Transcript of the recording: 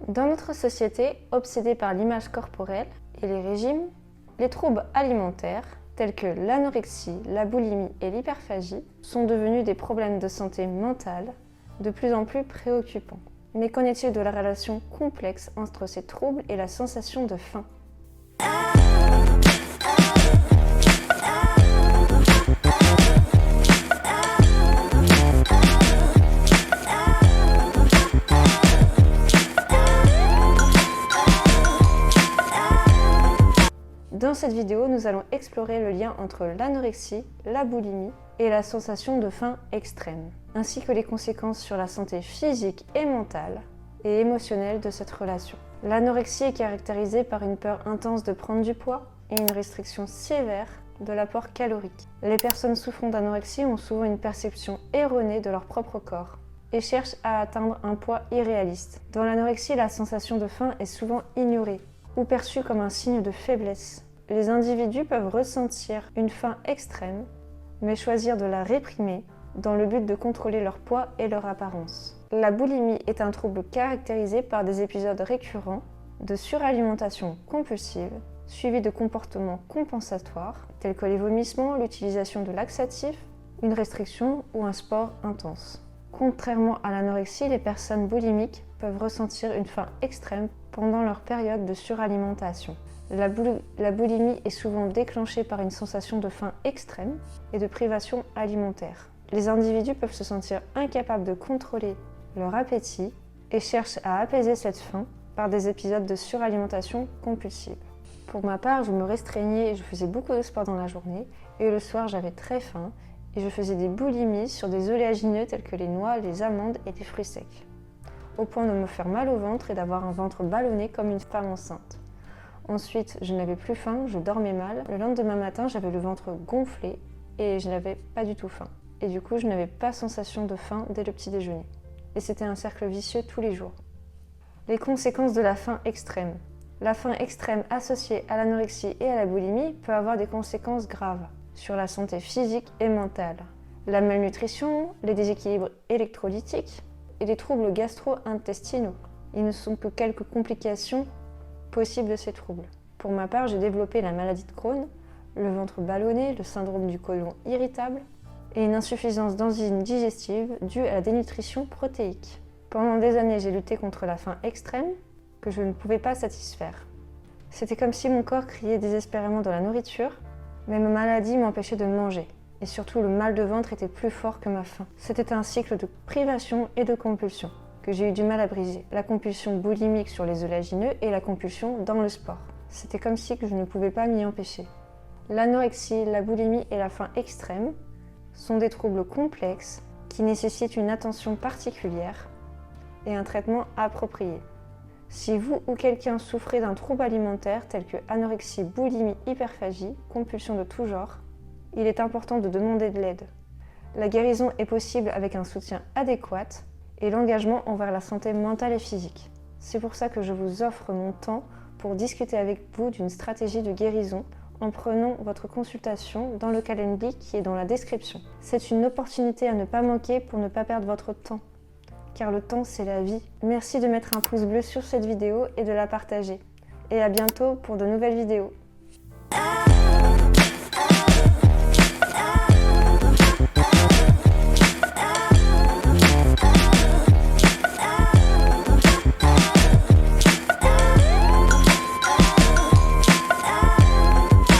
Dans notre société, obsédée par l'image corporelle et les régimes, les troubles alimentaires, tels que l'anorexie, la boulimie et l'hyperphagie, sont devenus des problèmes de santé mentale de plus en plus préoccupants. Mais qu'en est-il de la relation complexe entre ces troubles et la sensation de faim ? Dans cette vidéo, nous allons explorer le lien entre l'anorexie, la boulimie et la sensation de faim extrême, ainsi que les conséquences sur la santé physique et mentale et émotionnelle de cette relation. L'anorexie est caractérisée par une peur intense de prendre du poids et une restriction sévère de l'apport calorique. Les personnes souffrant d'anorexie ont souvent une perception erronée de leur propre corps et cherchent à atteindre un poids irréaliste. Dans l'anorexie, la sensation de faim est souvent ignorée ou perçue comme un signe de faiblesse. Les individus peuvent ressentir une faim extrême, mais choisir de la réprimer dans le but de contrôler leur poids et leur apparence. La boulimie est un trouble caractérisé par des épisodes récurrents de suralimentation compulsive, suivis de comportements compensatoires, tels que les vomissements, l'utilisation de laxatifs, une restriction ou un sport intense. Contrairement à l'anorexie, les personnes boulimiques peuvent ressentir une faim extrême pendant leur période de suralimentation. La boulimie est souvent déclenchée par une sensation de faim extrême et de privation alimentaire. Les individus peuvent se sentir incapables de contrôler leur appétit et cherchent à apaiser cette faim par des épisodes de suralimentation compulsive. Pour ma part, je me restreignais et je faisais beaucoup de sport dans la journée et le soir j'avais très faim et je faisais des boulimies sur des oléagineux tels que les noix, les amandes et les fruits secs, au point de me faire mal au ventre et d'avoir un ventre ballonné comme une femme enceinte. Ensuite, je n'avais plus faim, je dormais mal. Le lendemain matin, j'avais le ventre gonflé et je n'avais pas du tout faim. Et du coup, je n'avais pas sensation de faim dès le petit déjeuner. Et c'était un cercle vicieux tous les jours. Les conséquences de la faim extrême. La faim extrême associée à l'anorexie et à la boulimie peut avoir des conséquences graves sur la santé physique et mentale. La malnutrition, les déséquilibres électrolytiques et les troubles gastro-intestinaux. Ils ne sont que quelques complications possible de ces troubles. Pour ma part, j'ai développé la maladie de Crohn, le ventre ballonné, le syndrome du côlon irritable et une insuffisance d'enzymes digestives due à la dénutrition protéique. Pendant des années, j'ai lutté contre la faim extrême que je ne pouvais pas satisfaire. C'était comme si mon corps criait désespérément dans la nourriture, mais ma maladie m'empêchait de manger. Et surtout, le mal de ventre était plus fort que ma faim. C'était un cycle de privation et de compulsion que j'ai eu du mal à briser. La compulsion boulimique sur les oléagineux et la compulsion dans le sport. C'était comme si je ne pouvais pas m'y empêcher. L'anorexie, la boulimie et la faim extrême sont des troubles complexes qui nécessitent une attention particulière et un traitement approprié. Si vous ou quelqu'un souffrez d'un trouble alimentaire tel que anorexie, boulimie, hyperphagie, compulsion de tout genre, il est important de demander de l'aide. La guérison est possible avec un soutien adéquat et l'engagement envers la santé mentale et physique. C'est pour ça que je vous offre mon temps pour discuter avec vous d'une stratégie de guérison en prenant votre consultation dans le calendrier qui est dans la description. C'est une opportunité à ne pas manquer pour ne pas perdre votre temps, car le temps c'est la vie. Merci de mettre un pouce bleu sur cette vidéo et de la partager. Et à bientôt pour de nouvelles vidéos.